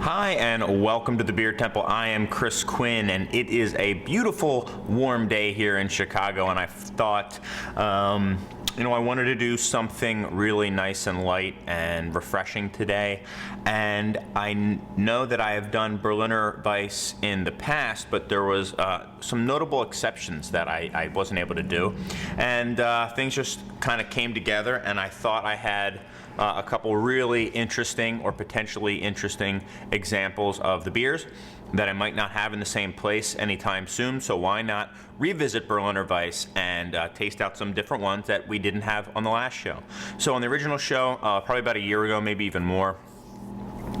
Hi, and welcome to the Beer Temple. I am Chris Quinn, and it is a beautiful, warm day here in Chicago, and I thought, I wanted to do something really nice and light and refreshing today. And I know that I have done Berliner Weisse in the past, but there was some notable exceptions that I wasn't able to do. And things just kind of came together, and I thought I had a couple really interesting or potentially interesting examples of the beers that I might not have in the same place anytime soon. So why not revisit Berliner Weisse and taste out some different ones that we didn't have on the last show. So on the original show, probably about a year ago, maybe even more,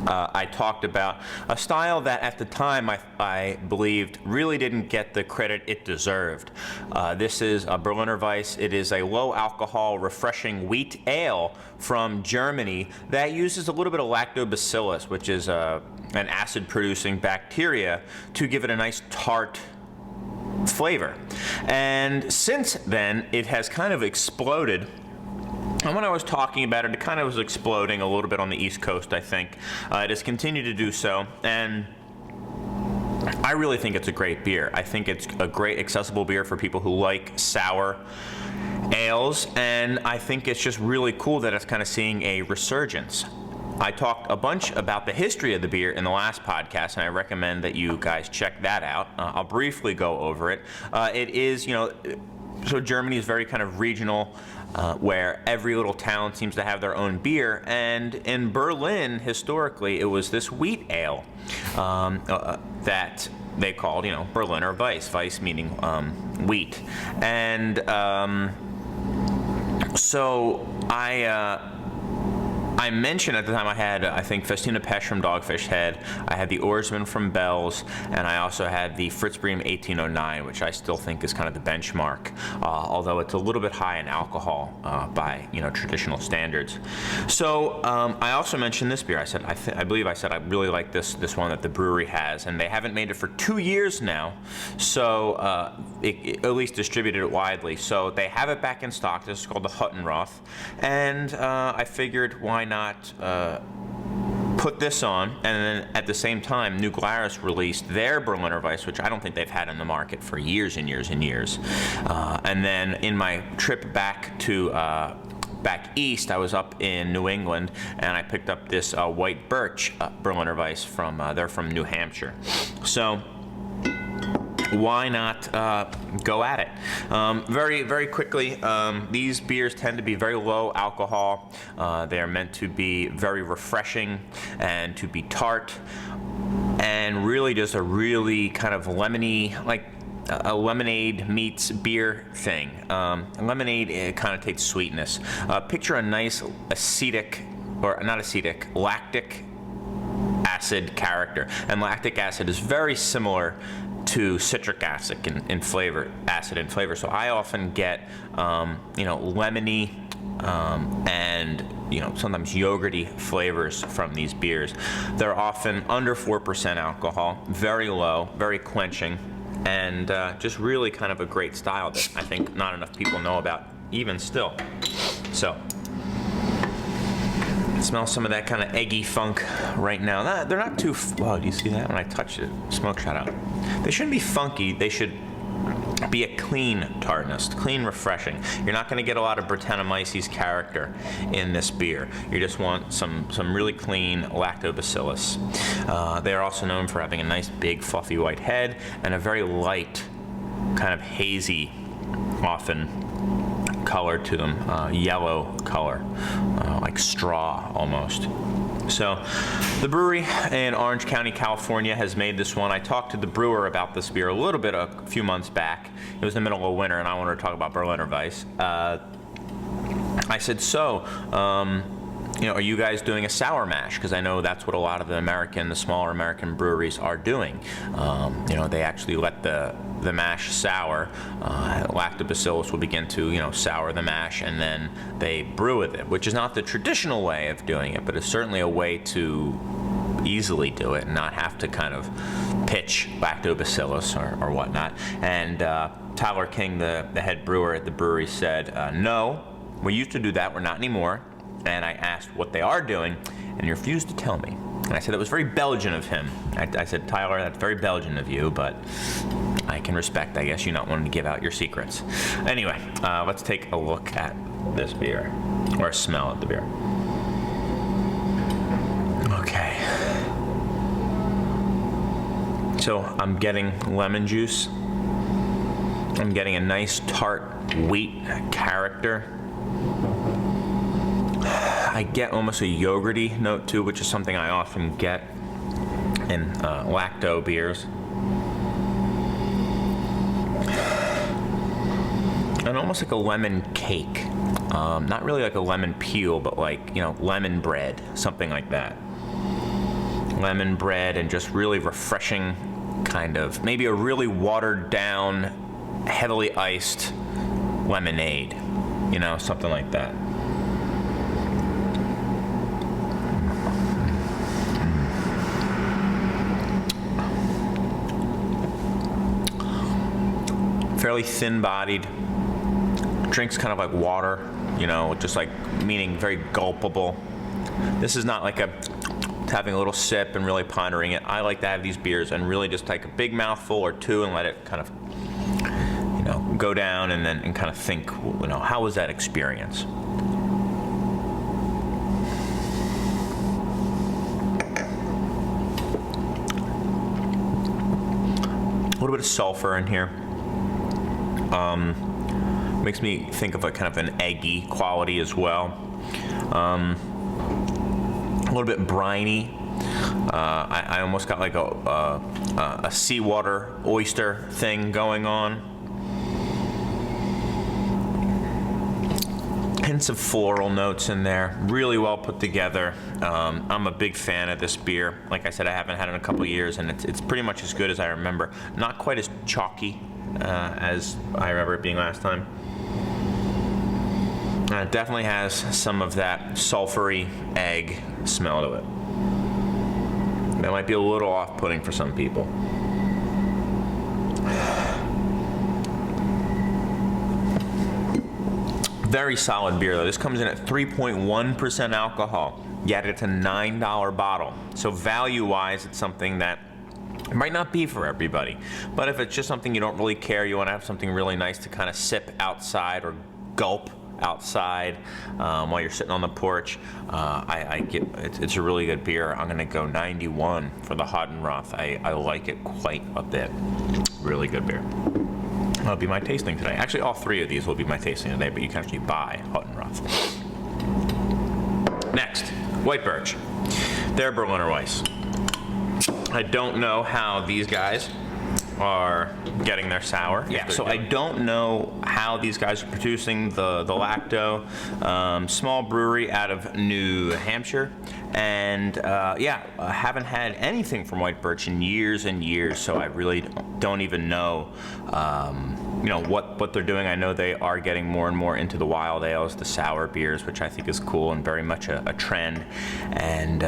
I talked about a style that at the time I believed really didn't get the credit it deserved. This is a Berliner Weisse. It is a low alcohol, refreshing wheat ale from Germany that uses a little bit of lactobacillus, which is an acid producing bacteria, to give it a nice tart flavor. And since then, it has kind of exploded. And when I was talking about it, it kind of was exploding a little bit on the East Coast, I think. It has continued to do so, and I really think it's a great beer. I think it's a great accessible beer for people who like sour ales, and I think it's just really cool that it's kind of seeing a resurgence. I talked a bunch about the history of the beer in the last podcast, and I recommend that you guys check that out. I'll briefly go over it. It is, so Germany is very kind of regional, where every little town seems to have their own beer. And in Berlin, historically, it was this wheat ale that they called, Berliner Weisse, Weisse meaning wheat. And so I mentioned at the time I had, I think, Festina Pesch from Dogfish Head, I had the Oarsman from Bell's, and I also had the Fritz Bream 1809, which I still think is kind of the benchmark, although it's a little bit high in alcohol by traditional standards. So I also mentioned this beer. I said I believe I said I really like this one that the brewery has, and they haven't made it for 2 years now, so at least distributed it widely. So they have it back in stock. This is called the Huttenroth, and I figured why not put this on, and then at the same time, New Glarus released their Berliner Weisse, which I don't think they've had in the market for years and years and years. And then in my trip back to back east, I was up in New England, and I picked up this White Birch Berliner Weisse from they're from New Hampshire. So why not go at it? Very, very quickly, these beers tend to be very low alcohol. They are meant to be very refreshing and to be tart, and really just a really kind of lemony, like a lemonade meets beer thing. Lemonade, it connotates sweetness. Picture a nice acetic, or not acetic, lactic acid character, and lactic acid is very similar to citric acid in flavor. So I often get lemony and sometimes yogurty flavors from these beers. They're often under 4% alcohol, very low, very quenching, and just really kind of a great style that I think not enough people know about even still. So smell some of that kind of eggy funk right now. They're not too, whoa, do you see that? When I touched it, smoke shot out. They shouldn't be funky. They should be a clean tartness, clean, refreshing. You're not going to get a lot of Brettanomyces character in this beer. You just want some really clean lactobacillus. They are also known for having a nice big fluffy white head and a very light, kind of hazy, often color to them, yellow color, like straw almost. So the brewery in Orange County, California has made this one. I talked to the brewer about this beer a little bit a few months back. It was the middle of winter, and I wanted to talk about Berliner Weisse. I said, so, are you guys doing a sour mash? Because I know that's what a lot of the smaller American breweries are doing. They actually let the mash sour. Lactobacillus will begin to, sour the mash, and then they brew with it, which is not the traditional way of doing it, but it's certainly a way to easily do it and not have to kind of pitch lactobacillus or whatnot. And Tyler King, the head brewer at the brewery, said, no, we used to do that, we're not anymore. And I asked what they are doing, and he refused to tell me. And I said that was very Belgian of him. I said, Tyler, that's very Belgian of you, but I can respect, I guess, you not wanting to give out your secrets. Anyway, let's take a look at this beer, or smell at the beer. Okay. So I'm getting lemon juice. I'm getting a nice tart wheat character. I get almost a yogurty note too, which is something I often get in lacto beers. And almost like a lemon cake. Not really like a lemon peel, but like, you know, lemon bread, something like that. Lemon bread and just really refreshing kind of, maybe a really watered down, heavily iced lemonade, you know, something like that. Fairly thin-bodied, drinks kind of like water, you know, just like meaning very gulpable. This is not like having a little sip and really pondering it. I like to have these beers and really just take a big mouthful or two and let it kind of, you know, go down and then kind of think, you know, how was that experience? A little bit of sulfur in here. Makes me think of a kind of an eggy quality as well. A little bit briny. I almost got like a seawater oyster thing going on. Hints of floral notes in there, really well put together. I'm a big fan of this beer. Like I said, I haven't had it in a couple of years, and it's pretty much as good as I remember. Not quite as chalky as I remember it being last time. It definitely has some of that sulfury egg smell to it. That might be a little off-putting for some people. Very solid beer though. This comes in at 3.1% alcohol, yet it's a $9 bottle. So value-wise, it's something that it might not be for everybody. But if it's just something you don't really care, you want to have something really nice to kind of sip outside or gulp outside while you're sitting on the porch, it's a really good beer. I'm gonna go 91 for the Hottenroth. I like it quite a bit. Really good beer. That'll be my tasting today. Actually, all three of these will be my tasting today, but you can actually buy Hottenroth. Next, White Birch. They're Berliner Weisse. I don't know how these guys are getting their sour. Yeah, so I don't know how these guys are producing the lacto. Small brewery out of New Hampshire, and yeah, I haven't had anything from White Birch in years and years, so I really don't even know you know what they're doing. I know they are getting more and more into the wild ales, the sour beers, which I think is cool and very much a trend, and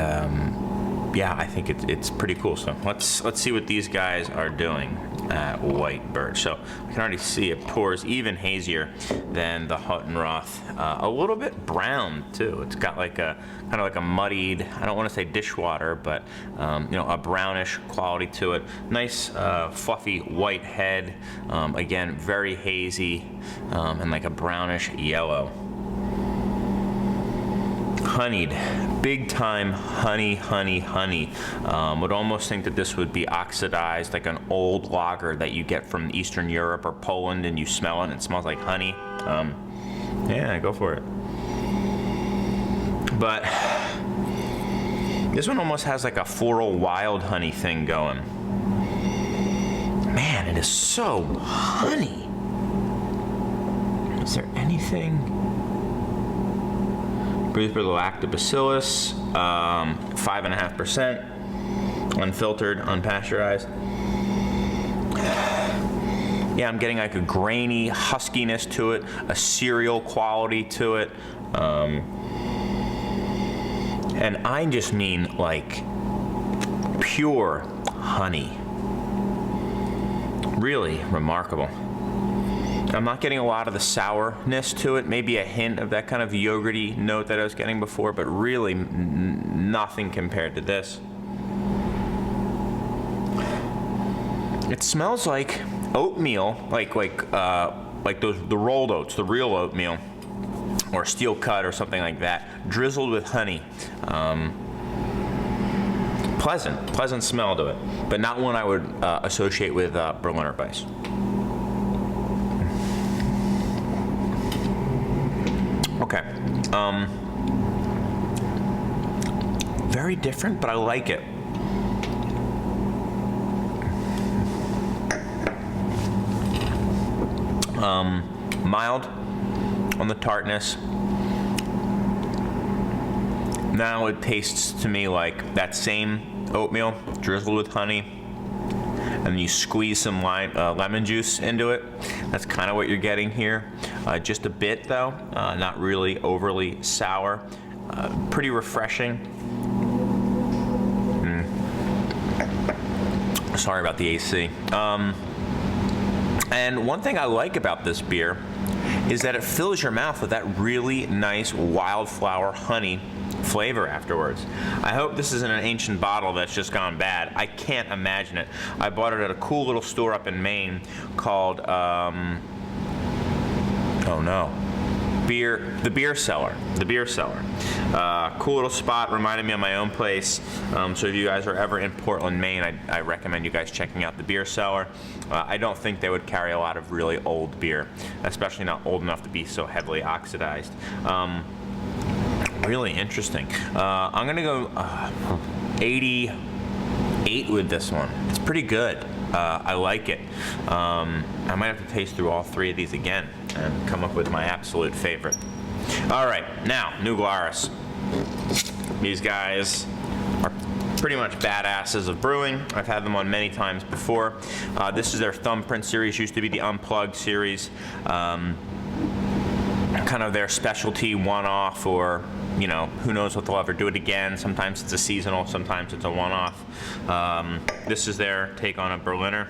yeah, I think it's pretty cool. So let's see what these guys are doing at White Birch. So I can already see it pours even hazier than the Hottenroth. A little bit brown too. It's got like a kind of like a muddied, I don't want to say dishwater, but you know, a brownish quality to it. Nice fluffy white head. Again, very hazy and like a brownish yellow. Honeyed, big time honey. Would almost think that this would be oxidized, like an old lager that you get from Eastern Europe or Poland, and you smell it and it smells like honey. Yeah, go for it. But this one almost has like a floral wild honey thing going. Man, it is so honey. Is there anything? Breathed for the lactobacillus, 5.5%, unfiltered, unpasteurized. Yeah, I'm getting like a grainy huskiness to it, a cereal quality to it, and I just mean like pure honey. Really remarkable. I'm not getting a lot of the sourness to it, maybe a hint of that kind of yogurty note that I was getting before, but really nothing compared to this. It smells like oatmeal, like the rolled oats, the real oatmeal, or steel cut or something like that, drizzled with honey. Pleasant smell to it, but not one I would associate with Berliner Weisse. Okay, very different, but I like it. Mild on the tartness. Now it tastes to me like that same oatmeal drizzled with honey, and you squeeze some lemon juice into it. That's kind of what you're getting here. Just a bit though, not really overly sour. Pretty refreshing. Sorry about the AC. And one thing I like about this beer is that it fills your mouth with that really nice wildflower honey flavor afterwards. I hope this isn't an ancient bottle that's just gone bad. I can't imagine it. I bought it at a cool little store up in Maine called, oh no, The Beer Cellar. The Beer Cellar. Cool little spot, reminded me of my own place. So if you guys are ever in Portland, Maine, I recommend you guys checking out the Beer Cellar. I don't think they would carry a lot of really old beer, especially not old enough to be so heavily oxidized. Really interesting. I'm gonna go 88 with this one. It's pretty good. I like it. I might have to taste through all three of these again and come up with my absolute favorite. All right, now, New Glarus. These guys are pretty much badasses of brewing. I've had them on many times before. This is their Thumbprint series, used to be the Unplugged series. Kind of their specialty one-off, or you know, who knows what they'll ever do it again. Sometimes it's a seasonal, sometimes it's a one-off. This is their take on a Berliner.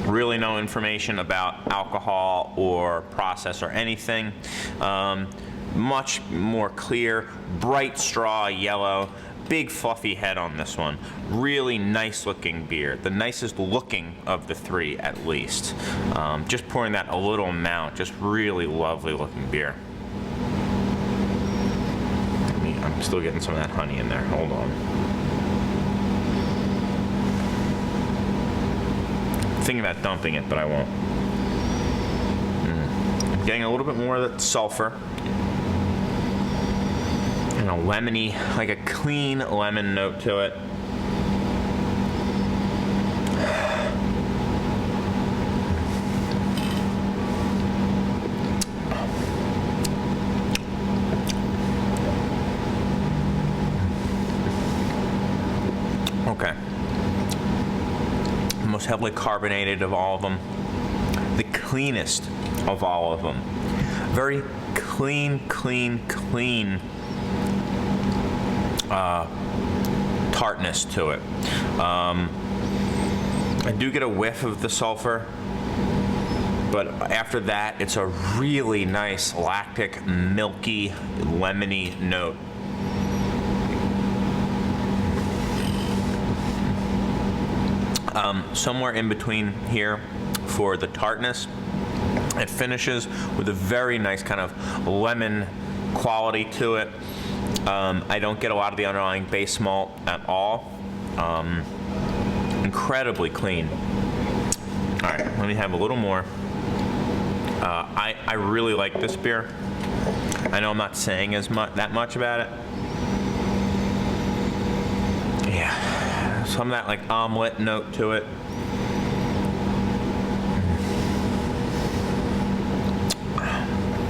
Really no information about alcohol or process or anything. Much more clear, bright straw yellow, big fluffy head on this one. Really nice looking beer. The nicest looking of the three, at least. Just pouring that a little amount, just really lovely looking beer. I'm still getting some of that honey in there. Hold on. Thinking about dumping it, but I won't. I'm getting a little bit more of that sulfur. And a lemony, like a clean lemon note to it. Okay. The most heavily carbonated of all of them. The cleanest of all of them. Very clean tartness to it. I do get a whiff of the sulfur, but after that, it's a really nice lactic, milky, lemony note. Somewhere in between here for the tartness. It finishes with a very nice kind of lemon quality to it. I don't get a lot of the underlying base malt at all. Incredibly clean. All right, let me have a little more. I really like this beer. I know I'm not saying that much about it. Yeah, some of that like omelet note to it.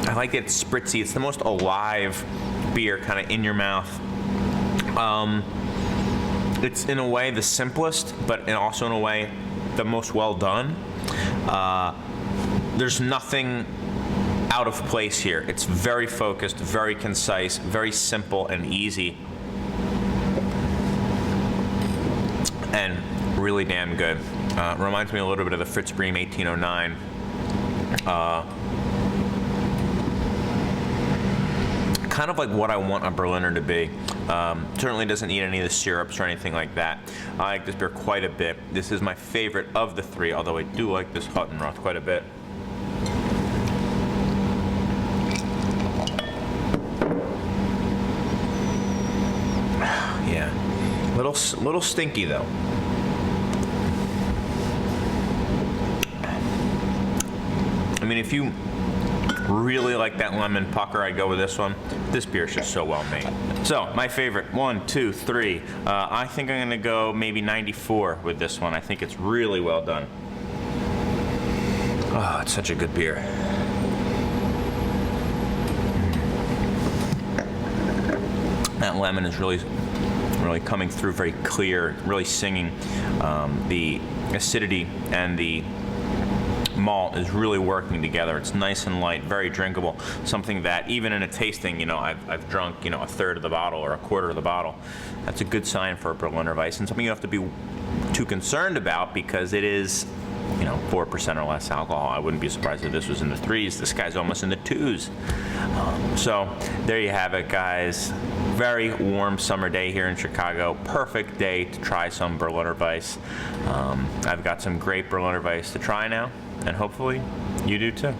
I like it spritzy. It's the most alive beer, kind of in your mouth. It's in a way the simplest, but also in a way the most well done. There's nothing out of place here. It's very focused, very concise, very simple and easy, and really damn good. Reminds me a little bit of the Fritz Bream 1809. Kind of like what I want a Berliner to be. Certainly doesn't need any of the syrups or anything like that. I like this beer quite a bit. This is my favorite of the three, although I do like this Huttenroth quite a bit. Yeah, little stinky though. I mean, if you really like that lemon pucker, I'd go with this one. This beer is just so well made. So my favorite, 1, 2, 3. I think I'm gonna go maybe 94 with this one. I think it's really well done. Oh, it's such a good beer. That lemon is really coming through very clear, really singing. The acidity and the malt is really working together. It's nice and light, very drinkable. Something that even in a tasting, you know, I've drunk, you know, a third of the bottle or a quarter of the bottle. That's a good sign for a Berliner Weisse, and something you have to be too concerned about because it is, you know, 4% or less alcohol. I wouldn't be surprised if this was in the 3s. This guy's almost in the 2s. So there you have it, guys. Very warm summer day here in Chicago. Perfect day to try some Berliner Weisse. I've got some great Berliner Weisse to try now, and hopefully you do too.